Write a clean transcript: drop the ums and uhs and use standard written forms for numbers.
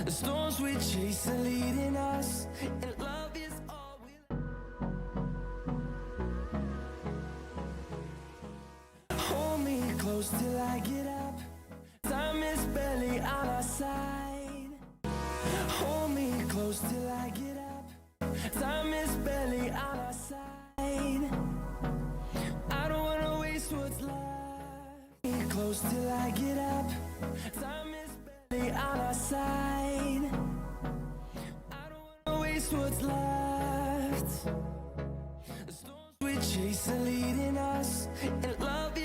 The storms we chase are leading us, and love is all we. Hold me close till I get up. Time is barely on our side. Hold me close till I get up. Time is barely on our side. I don't wanna waste what's left. Hold me close till I get up. Time is barely on our side. I don't wanna waste what's left. The storms we chase are leading us, and love is